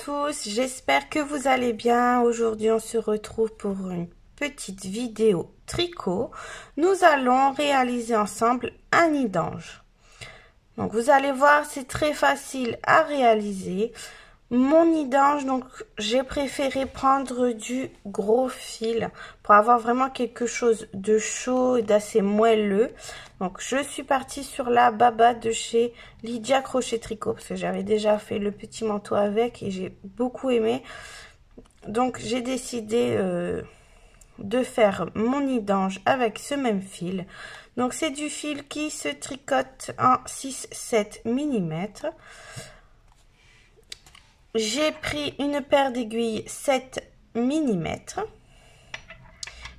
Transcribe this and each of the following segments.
tous, j'espère que vous allez bien. Aujourd'hui, on se retrouve pour une petite vidéo tricot. Nous allons réaliser ensemble un nid d'ange. Donc, vous allez voir, c'est très facile à réaliser. Mon nid d'ange, donc j'ai préféré prendre du gros fil pour avoir vraiment quelque chose de chaud et d'assez moelleux. Donc je suis partie sur la Baba de chez Lydia Crochet Tricot parce que j'avais déjà fait le petit manteau avec et j'ai beaucoup aimé. Donc j'ai décidé de faire mon nid d'ange avec ce même fil. Donc c'est du fil qui se tricote en 6-7 mm. J'ai pris une paire d'aiguilles 7 mm.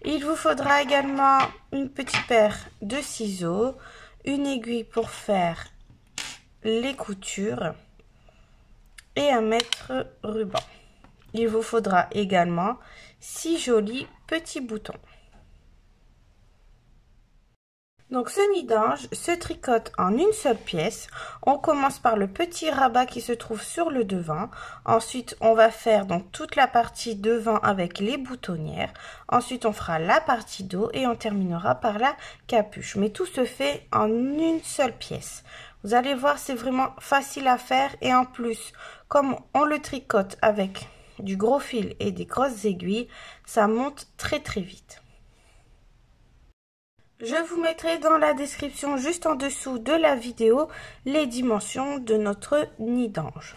Il vous faudra également une petite paire de ciseaux, une aiguille pour faire les coutures et un mètre ruban. Il vous faudra également 6 jolis petits boutons. Donc ce nid d'ange se tricote en une seule pièce. On commence par le petit rabat qui se trouve sur le devant. Ensuite on va faire donc toute la partie devant avec les boutonnières. Ensuite on fera la partie dos et on terminera par la capuche. Mais tout se fait en une seule pièce. Vous allez voir, c'est vraiment facile à faire et en plus comme on le tricote avec du gros fil et des grosses aiguilles, ça monte très vite. Je vous mettrai dans la description juste en dessous de la vidéo les dimensions de notre nid d'ange.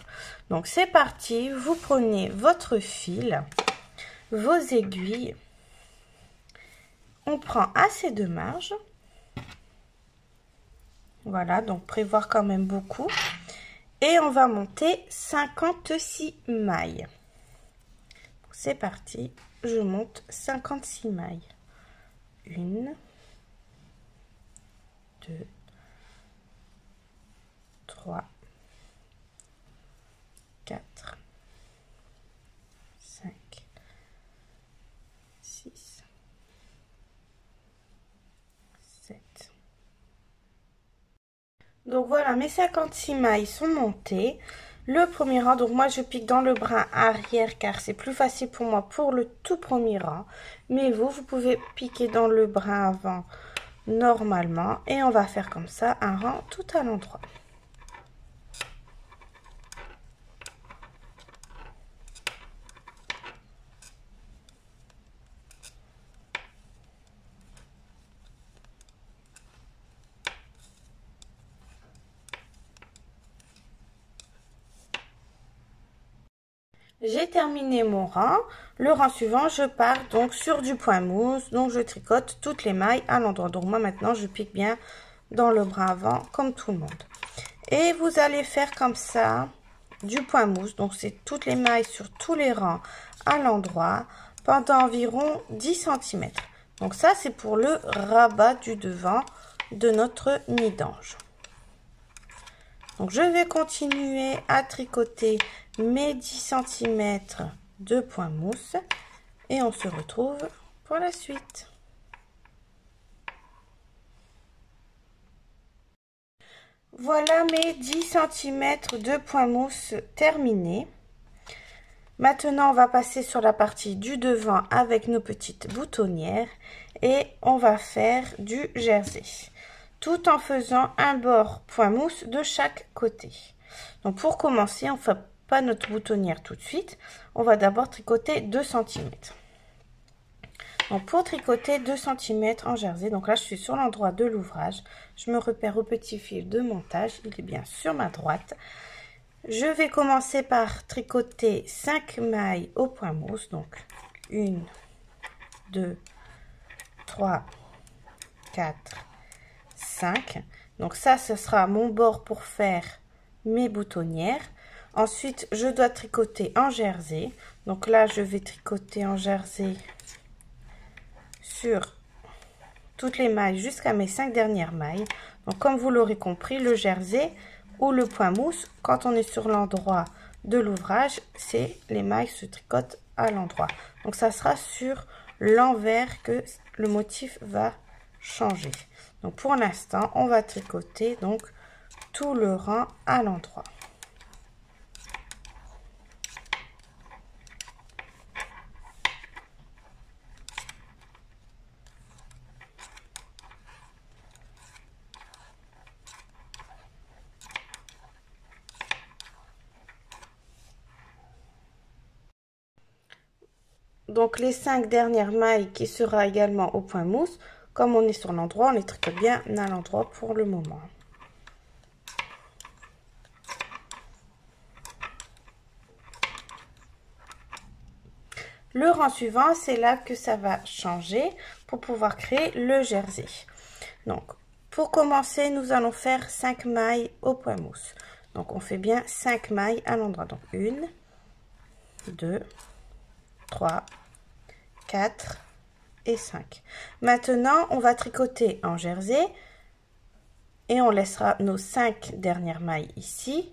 Donc c'est parti, vous prenez votre fil, vos aiguilles, on prend assez de marge. Voilà, donc prévoir quand même beaucoup. Et on va monter 56 mailles. C'est parti, je monte 56 mailles. 1, 2, 3, 4, 5, 6, 7. Donc voilà, mes 56 mailles sont montées. Le premier rang, donc moi je pique dans le brin arrière car c'est plus facile pour moi pour le tout premier rang. Mais vous pouvez piquer dans le brin avant normalement et on va faire comme ça un rang tout à l'endroit. J'ai terminé mon rang. Le rang suivant, je pars donc sur du point mousse. Donc je tricote toutes les mailles à l'endroit. Donc moi maintenant je pique bien dans le bras avant comme tout le monde. Et vous allez faire comme ça du point mousse. Donc c'est toutes les mailles sur tous les rangs à l'endroit pendant environ 10 cm. Donc ça c'est pour le rabat du devant de notre nid d'ange. Donc je vais continuer à tricoter mes 10 cm de point mousse et on se retrouve pour la suite. Voilà mes 10 cm de point mousse terminés. Maintenant on va passer sur la partie du devant avec nos petites boutonnières et on va faire du jersey, tout en faisant un bord point mousse de chaque côté. Donc pour commencer, on ne fait pas notre boutonnière tout de suite, on va d'abord tricoter 2 cm. Donc pour tricoter 2 cm en jersey, donc là je suis sur l'endroit de l'ouvrage, je me repère au petit fil de montage, il est bien sur ma droite. Je vais commencer par tricoter 5 mailles au point mousse, donc 1, 2, 3, 4, 5. Donc ça, ce sera mon bord pour faire mes boutonnières. Ensuite, je dois tricoter en jersey. Donc là, je vais tricoter en jersey sur toutes les mailles jusqu'à mes 5 dernières mailles. Donc comme vous l'aurez compris, le jersey ou le point mousse, quand on est sur l'endroit de l'ouvrage, c'est les mailles se tricotent à l'endroit. Donc ça sera sur l'envers que le motif va changer. Donc pour l'instant, on va tricoter donc tout le rang à l'endroit. donc les 5 dernières mailles qui sera également au point mousse. Comme on est sur l'endroit, on les tricote bien à l'endroit pour le moment. Le rang suivant, c'est là que ça va changer pour pouvoir créer le jersey. Donc, pour commencer, nous allons faire 5 mailles au point mousse. Donc, on fait bien 5 mailles à l'endroit. Donc, 1, 2, 3, 4 et 5. Maintenant, on va tricoter en jersey et on laissera nos 5 dernières mailles ici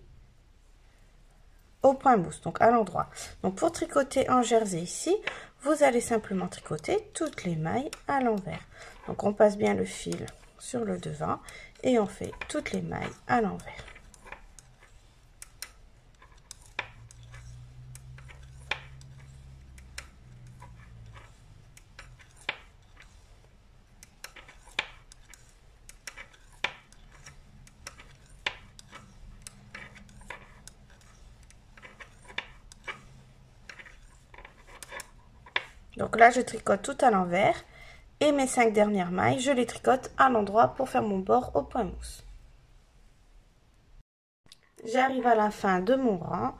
au point mousse, donc à l'endroit. Donc pour tricoter en jersey ici, vous allez simplement tricoter toutes les mailles à l'envers. Donc on passe bien le fil sur le devant et on fait toutes les mailles à l'envers. Donc là, je tricote tout à l'envers et mes 5 dernières mailles, je les tricote à l'endroit pour faire mon bord au point mousse. J'arrive à la fin de mon rang,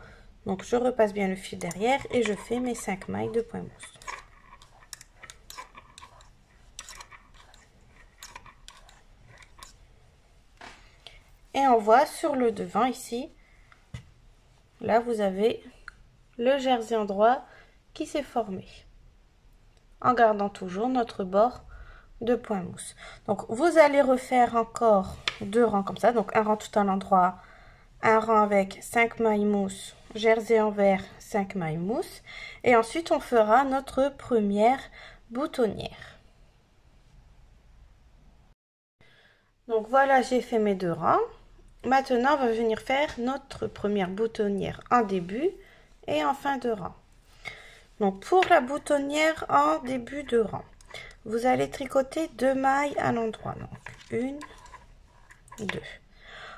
donc je repasse bien le fil derrière et je fais mes 5 mailles de point mousse. Et on voit sur le devant ici, là vous avez le jersey endroit qui s'est formé. En gardant toujours notre bord de point mousse. Donc vous allez refaire encore 2 rangs comme ça, donc un rang tout à l'endroit, un rang avec 5 mailles mousse, jersey envers, 5 mailles mousse, et ensuite on fera notre première boutonnière. Donc voilà, j'ai fait mes 2 rangs. Maintenant on va venir faire notre première boutonnière en début et en fin de rang. Donc pour la boutonnière en début de rang, vous allez tricoter 2 mailles à l'endroit, donc 1, 2.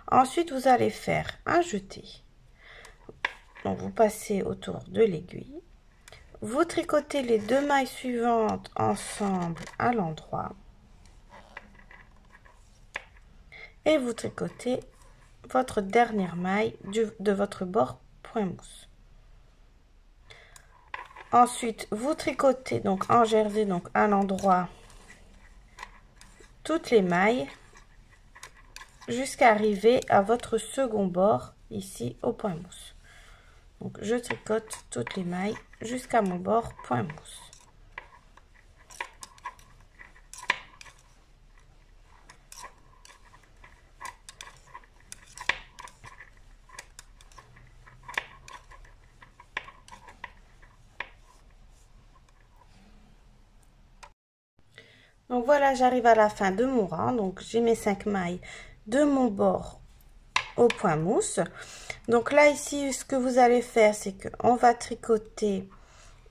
Ensuite vous allez faire un jeté, donc vous passez autour de l'aiguille, vous tricotez les 2 mailles suivantes ensemble à l'endroit et vous tricotez votre dernière maille de votre bord point mousse. Ensuite, vous tricotez donc en jersey, donc à l'endroit, toutes les mailles jusqu'à arriver à votre second bord ici au point mousse. Donc je tricote toutes les mailles jusqu'à mon bord point mousse. Donc voilà, j'arrive à la fin de mon rang. Donc j'ai mes 5 mailles de mon bord au point mousse. Donc là ici, ce que vous allez faire, c'est que on va tricoter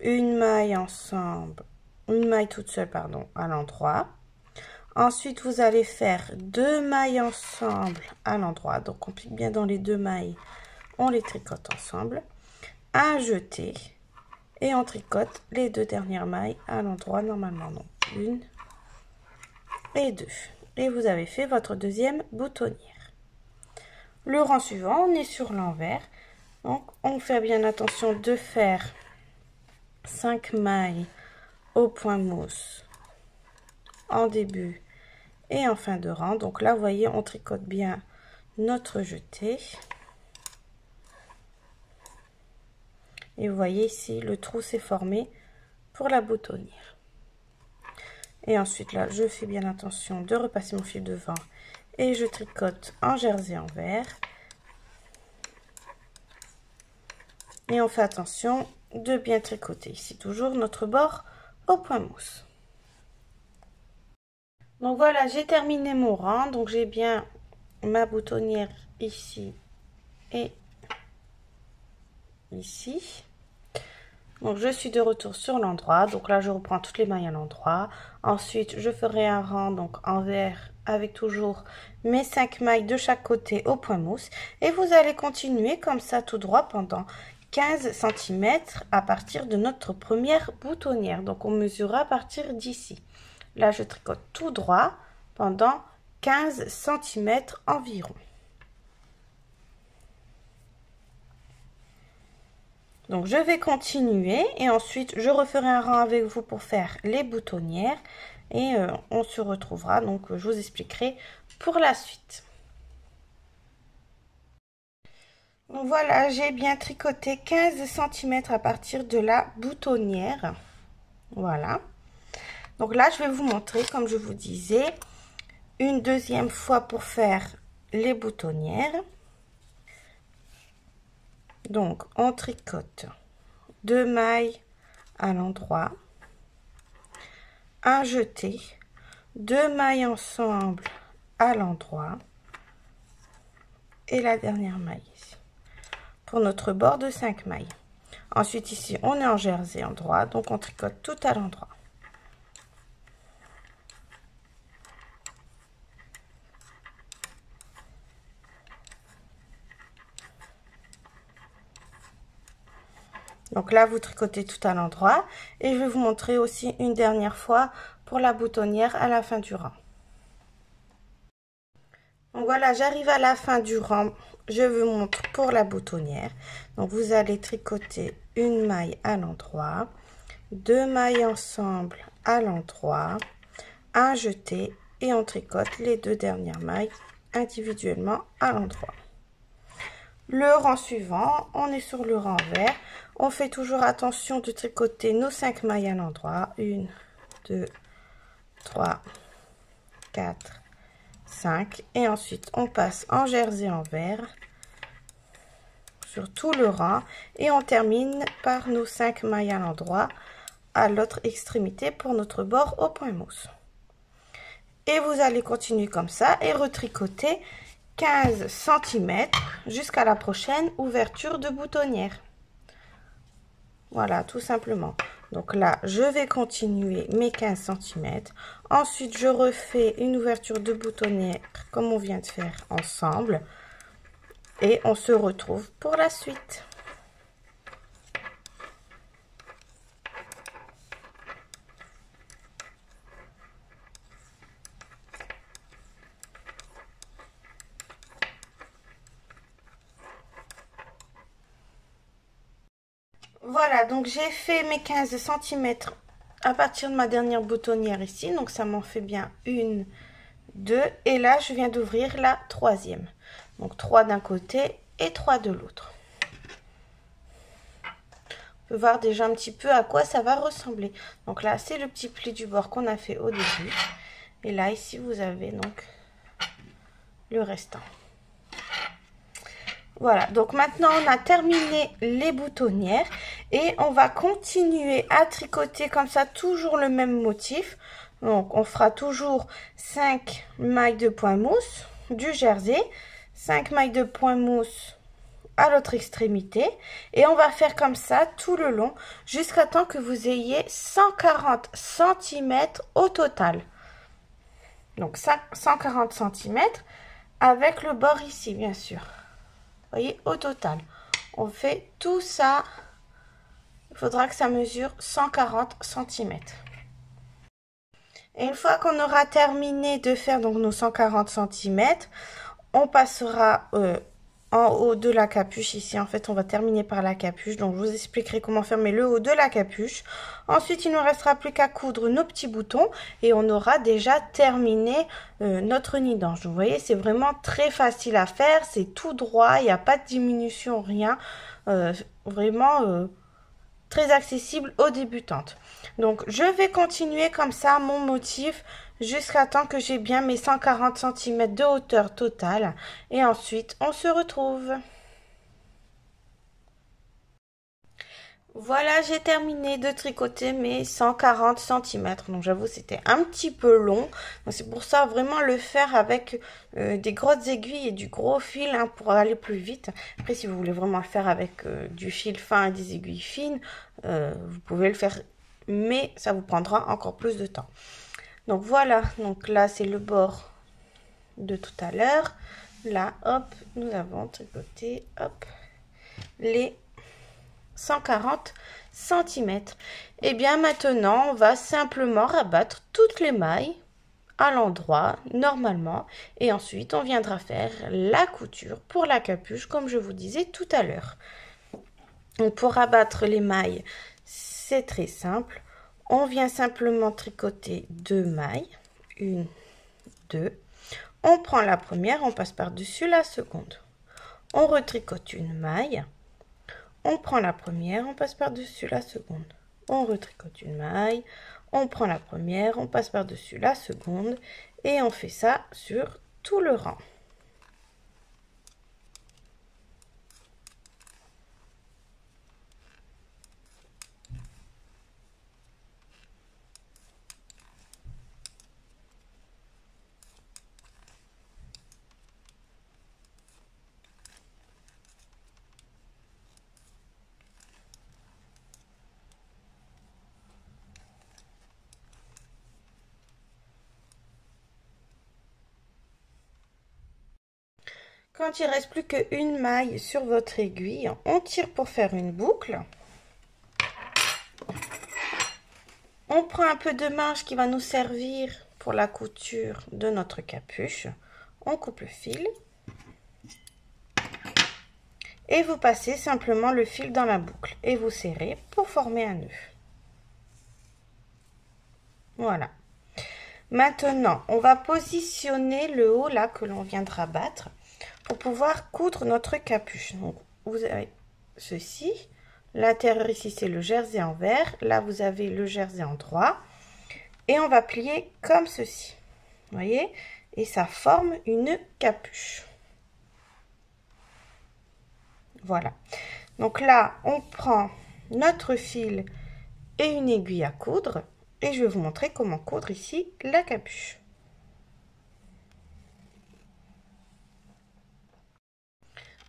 une maille ensemble, une maille toute seule, pardon, à l'endroit. Ensuite, vous allez faire 2 mailles ensemble à l'endroit. Donc on pique bien dans les 2 mailles, on les tricote ensemble. Un jeté et on tricote les 2 dernières mailles à l'endroit normalement. Donc 1 et 2. Et vous avez fait votre deuxième boutonnière. Le rang suivant, on est sur l'envers. Donc on fait bien attention de faire 5 mailles au point mousse en début et en fin de rang. Donc là, vous voyez, on tricote bien notre jeté. Et vous voyez ici, le trou s'est formé pour la boutonnière. Et ensuite là, je fais bien attention de repasser mon fil devant et je tricote en jersey envers. Et on fait attention de bien tricoter ici toujours notre bord au point mousse. Donc voilà, j'ai terminé mon rang. Donc j'ai bien ma boutonnière ici et ici. Donc je suis de retour sur l'endroit. Donc là je reprends toutes les mailles à l'endroit. Ensuite je ferai un rang donc envers avec toujours mes 5 mailles de chaque côté au point mousse. Et vous allez continuer comme ça tout droit pendant 15 cm à partir de notre première boutonnière. Donc on mesurera à partir d'ici. Là je tricote tout droit pendant 15 cm environ. Donc je vais continuer et ensuite je referai un rang avec vous pour faire les boutonnières et on se retrouvera, donc je vous expliquerai pour la suite. Donc voilà, j'ai bien tricoté 15 cm à partir de la boutonnière. Voilà. Donc là, je vais vous montrer, comme je vous disais, une deuxième fois pour faire les boutonnières. Donc, on tricote 2 mailles à l'endroit, un jeté, 2 mailles ensemble à l'endroit et la dernière maille ici pour notre bord de 5 mailles. Ensuite ici on est en jersey endroit, donc on tricote tout à l'endroit. Donc là vous tricotez tout à l'endroit et je vais vous montrer aussi une dernière fois pour la boutonnière à la fin du rang. Donc voilà, j'arrive à la fin du rang, je vous montre pour la boutonnière. Donc vous allez tricoter une maille à l'endroit, 2 mailles ensemble à l'endroit, un jeté et on tricote les 2 dernières mailles individuellement à l'endroit. Le rang suivant, on est sur le rang vert, on fait toujours attention de tricoter nos 5 mailles à l'endroit, 1, 2, 3, 4, 5 et ensuite on passe en jersey en vert sur tout le rang et on termine par nos 5 mailles à l'endroit à l'autre extrémité pour notre bord au point mousse. Et vous allez continuer comme ça et retricoter 15 cm jusqu'à la prochaine ouverture de boutonnière. Voilà, tout simplement. Donc là, je vais continuer mes 15 cm. Ensuite, je refais une ouverture de boutonnière comme on vient de faire ensemble. Et on se retrouve pour la suite. Voilà, donc j'ai fait mes 15 cm à partir de ma dernière boutonnière ici. Donc ça m'en fait bien 1, 2 et là je viens d'ouvrir la troisième. Donc 3 d'un côté et 3 de l'autre. On peut voir déjà un petit peu à quoi ça va ressembler. Donc là c'est le petit pli du bord qu'on a fait au début. Et là ici vous avez donc le restant. Voilà, donc maintenant on a terminé les boutonnières et on va continuer à tricoter comme ça toujours le même motif. Donc on fera toujours 5 mailles de point mousse du jersey, 5 mailles de point mousse à l'autre extrémité et on va faire comme ça tout le long jusqu'à temps que vous ayez 140 cm au total. Donc 140 cm avec le bord ici bien sûr. Voyez, au total, on fait tout ça. Il faudra que ça mesure 140 cm. Et une fois qu'on aura terminé de faire donc nos 140 cm, on passera en haut de la capuche. Ici, en fait, on va terminer par la capuche. Donc, je vous expliquerai comment fermer le haut de la capuche. Ensuite, il ne nous restera plus qu'à coudre nos petits boutons et on aura déjà terminé notre nid d'ange. Vous voyez, c'est vraiment très facile à faire. C'est tout droit, il n'y a pas de diminution, rien. Vraiment très accessible aux débutantes. Donc, je vais continuer comme ça mon motif jusqu'à temps que j'ai bien mes 140 cm de hauteur totale. Et ensuite, on se retrouve. Voilà, j'ai terminé de tricoter mes 140 cm. Donc, j'avoue, c'était un petit peu long. C'est pour ça, vraiment, le faire avec des grosses aiguilles et du gros fil hein, pour aller plus vite. Après, si vous voulez vraiment le faire avec du fil fin et des aiguilles fines, vous pouvez le faire, mais ça vous prendra encore plus de temps. Donc, voilà. Donc, là, c'est le bord de tout à l'heure. Là, hop, nous avons tricoté, hop, les 140 cm. Et bien maintenant, on va simplement rabattre toutes les mailles à l'endroit normalement et ensuite on viendra faire la couture pour la capuche comme je vous disais tout à l'heure. Donc pour rabattre les mailles, c'est très simple. On vient simplement tricoter 2 mailles, 1, 2. On prend la première, on passe par-dessus la seconde. On retricote une maille. On prend la première, on passe par-dessus la seconde. On retricote une maille. On prend la première, on passe par-dessus la seconde. Et on fait ça sur tout le rang. Quand il reste plus qu'une maille sur votre aiguille, on tire pour faire une boucle. On prend un peu de manche qui va nous servir pour la couture de notre capuche. On coupe le fil. Et vous passez simplement le fil dans la boucle. Et vous serrez pour former un nœud. Voilà. Maintenant, on va positionner le haut là que l'on viendra battre pour pouvoir coudre notre capuche. Donc, vous avez ceci. L'intérieur ici, c'est le jersey en vert. Là, vous avez le jersey en droit. Et on va plier comme ceci. Vous voyez? Et ça forme une capuche. Voilà. Donc là, on prend notre fil et une aiguille à coudre. Et je vais vous montrer comment coudre ici la capuche.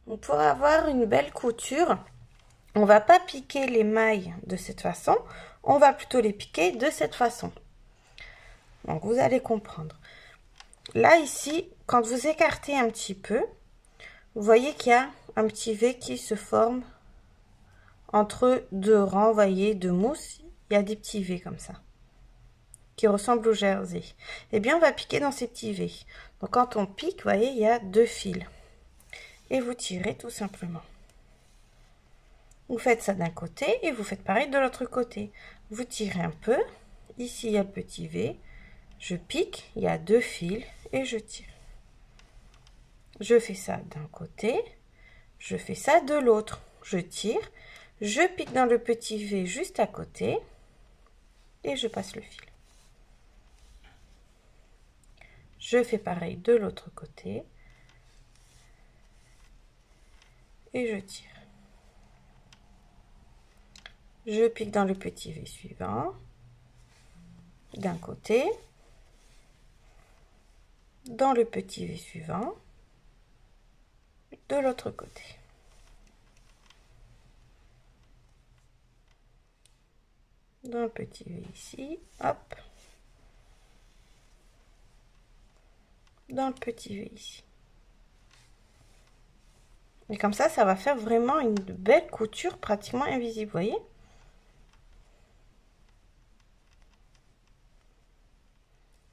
Donc pour avoir une belle couture, on va pas piquer les mailles de cette façon, on va plutôt les piquer de cette façon. Donc vous allez comprendre. Là ici, quand vous écartez un petit peu, vous voyez qu'il y a un petit V qui se forme entre deux rangs, vous voyez, de mousse. Il y a des petits V comme ça, qui ressemblent au jersey. Eh bien, on va piquer dans ces petits V. Donc quand on pique, vous voyez, il y a 2 fils. Et vous tirez tout simplement. Vous faites ça d'un côté et vous faites pareil de l'autre côté. Vous tirez un peu. Ici, il y a le petit V. Je pique, il y a 2 fils et je tire. Je fais ça d'un côté. Je fais ça de l'autre. Je tire. Je pique dans le petit V juste à côté. Et je passe le fil. Je fais pareil de l'autre côté. Et je tire. Je pique dans le petit V suivant, d'un côté, dans le petit V suivant, de l'autre côté. Dans le petit V ici, hop, dans le petit V ici. Et comme ça va faire vraiment une belle couture pratiquement invisible, vous voyez?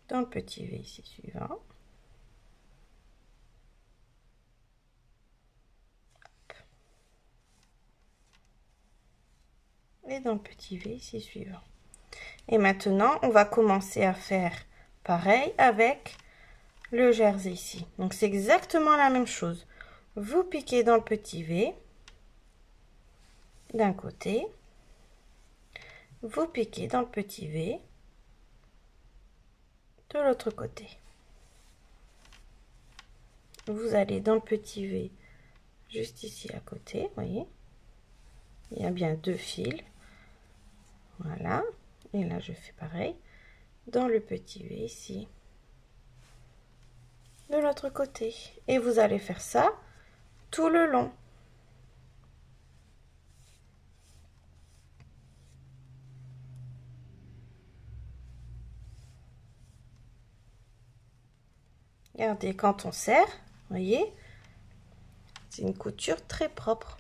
Dans le petit V ici suivant. Et dans le petit V ici suivant. Et maintenant, on va commencer à faire pareil avec le jersey ici. Donc, c'est exactement la même chose. Vous piquez dans le petit V d'un côté. Vous piquez dans le petit V de l'autre côté. Vous allez dans le petit V juste ici à côté, vous voyez. Il y a bien 2 fils. Voilà. Et là, je fais pareil dans le petit V ici de l'autre côté. Et vous allez faire ça tout le long. Regardez, quand on serre, vous voyez, c'est une couture très propre.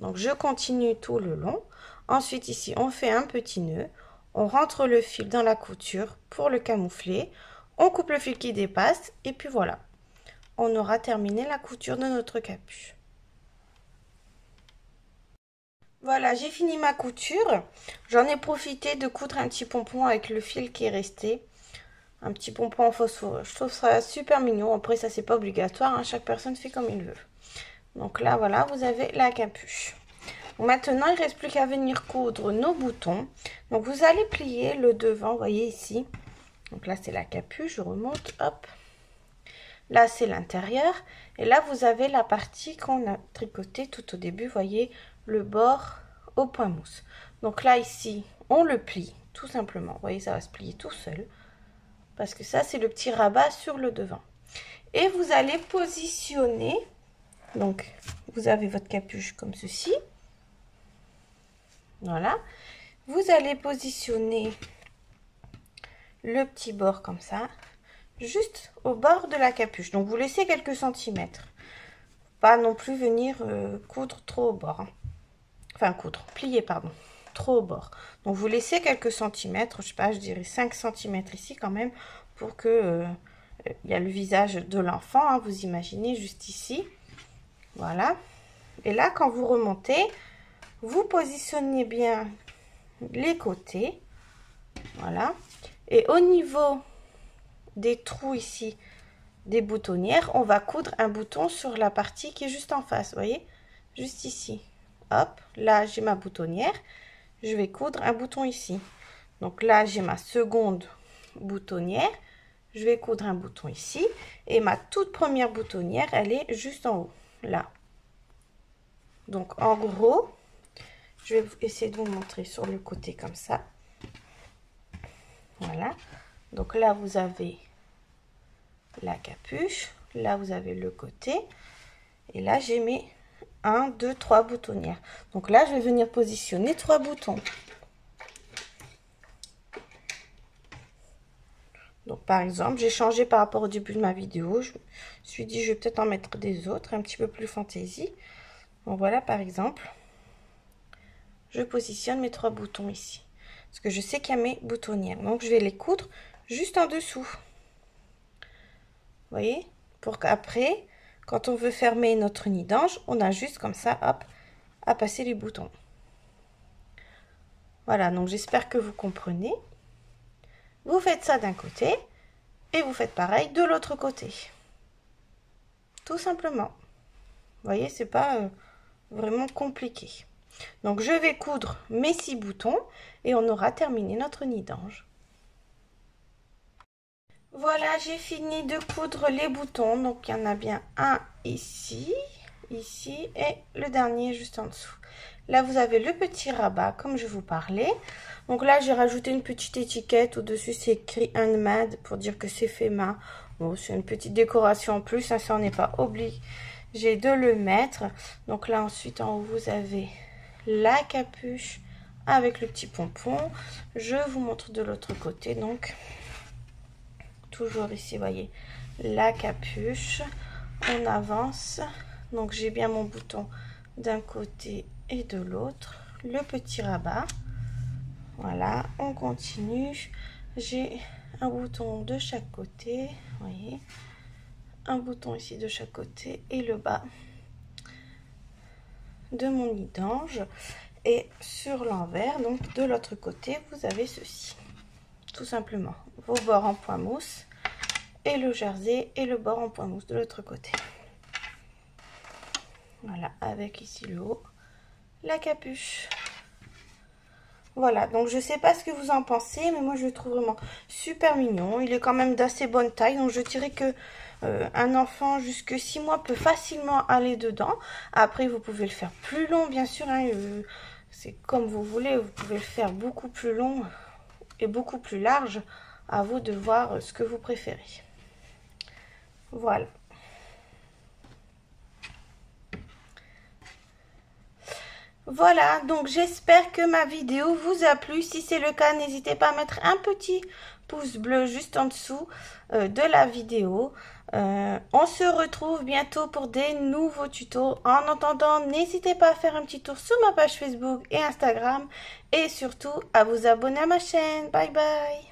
Donc je continue tout le long. Ensuite ici on fait un petit nœud, on rentre le fil dans la couture pour le camoufler, on coupe le fil qui dépasse et puis voilà, on aura terminé la couture de notre capuche. Voilà, j'ai fini ma couture. J'en ai profité de coudre un petit pompon avec le fil qui est resté. Un petit pompon en phosphore. Je trouve ça super mignon. Après, ça, c'est pas obligatoire, hein. Chaque personne fait comme il veut. Donc là, voilà, vous avez la capuche. Donc maintenant, il ne reste plus qu'à venir coudre nos boutons. Donc, vous allez plier le devant, vous voyez ici. Donc là, c'est la capuche. Je remonte, hop. Là, c'est l'intérieur. Et là, vous avez la partie qu'on a tricotée tout au début, vous voyez, le bord au point mousse. Donc là, ici, on le plie, tout simplement. Vous voyez, ça va se plier tout seul. Parce que ça, c'est le petit rabat sur le devant. Et vous allez positionner. Donc, vous avez votre capuche comme ceci. Voilà. Vous allez positionner le petit bord comme ça, juste au bord de la capuche. Donc, vous laissez quelques centimètres. Pas non plus venir coudre trop au bord. Hein. Enfin, coudre, plier, pardon. Trop au bord. Donc, vous laissez quelques centimètres. Je sais pas, je dirais 5 centimètres ici quand même. Pour que il y a le visage de l'enfant. Hein, vous imaginez juste ici. Voilà. Et là, quand vous remontez, vous positionnez bien les côtés. Voilà. Et au niveau des trous ici, des boutonnières, on va coudre un bouton sur la partie qui est juste en face. Vous voyez? Juste ici. Hop. Là, j'ai ma boutonnière. Je vais coudre un bouton ici. Donc là, j'ai ma seconde boutonnière. Je vais coudre un bouton ici. Et ma toute première boutonnière, elle est juste en haut. Là. Donc, en gros, je vais essayer de vous montrer sur le côté comme ça. Voilà. Donc là, vous avez la capuche. Là, vous avez le côté. Et là, j'ai mes 1, 2, 3 boutonnières. Donc là, je vais venir positionner 3 boutons. Donc, par exemple, j'ai changé par rapport au début de ma vidéo. Je me suis dit, je vais peut-être en mettre des autres, un petit peu plus fantaisie. Donc, voilà, par exemple, je positionne mes 3 boutons ici. Parce que je sais qu'il y a mes boutonnières. Donc, je vais les coudre juste en dessous. Vous voyez? Pour qu'après, quand on veut fermer notre nid d'ange, on a juste comme ça, hop, à passer les boutons. Voilà, donc j'espère que vous comprenez. Vous faites ça d'un côté et vous faites pareil de l'autre côté. Tout simplement. Vous voyez, c'est pas vraiment compliqué. Donc, je vais coudre mes 6 boutons et on aura terminé notre nid d'ange. Voilà, j'ai fini de coudre les boutons. Donc, il y en a bien un ici, ici et le dernier juste en dessous. Là, vous avez le petit rabat comme je vous parlais. Donc là, j'ai rajouté une petite étiquette. Au-dessus, c'est écrit handmade pour dire que c'est fait main. Bon, c'est une petite décoration en plus. Ça on n'est pas obligé de le mettre. Donc là, ensuite, en haut, vous avez la capuche avec le petit pompon. Je vous montre de l'autre côté. Donc, toujours ici, vous voyez, la capuche. On avance. Donc, j'ai bien mon bouton d'un côté et de l'autre. Le petit rabat. Voilà, on continue. J'ai un bouton de chaque côté. Vous voyez, un bouton ici de chaque côté et le bas de mon nid d'ange. Et sur l'envers, donc de l'autre côté, vous avez ceci. Tout simplement, vos bords en point mousse et le jersey et le bord en point mousse de l'autre côté. Voilà, avec ici le haut, la capuche. Voilà, donc je sais pas ce que vous en pensez, mais moi je le trouve vraiment super mignon. Il est quand même d'assez bonne taille, donc je dirais que un enfant jusque 6 mois peut facilement aller dedans. Après, vous pouvez le faire plus long, bien sûr, hein, c'est comme vous voulez. Vous pouvez le faire beaucoup plus long et beaucoup plus large. À vous de voir ce que vous préférez. Voilà. Voilà, donc j'espère que ma vidéo vous a plu. Si c'est le cas, n'hésitez pas à mettre un petit pouce bleu juste en dessous de la vidéo. On se retrouve bientôt pour des nouveaux tutos. En attendant, n'hésitez pas à faire un petit tour sur ma page Facebook et Instagram et surtout à vous abonner à ma chaîne. Bye bye.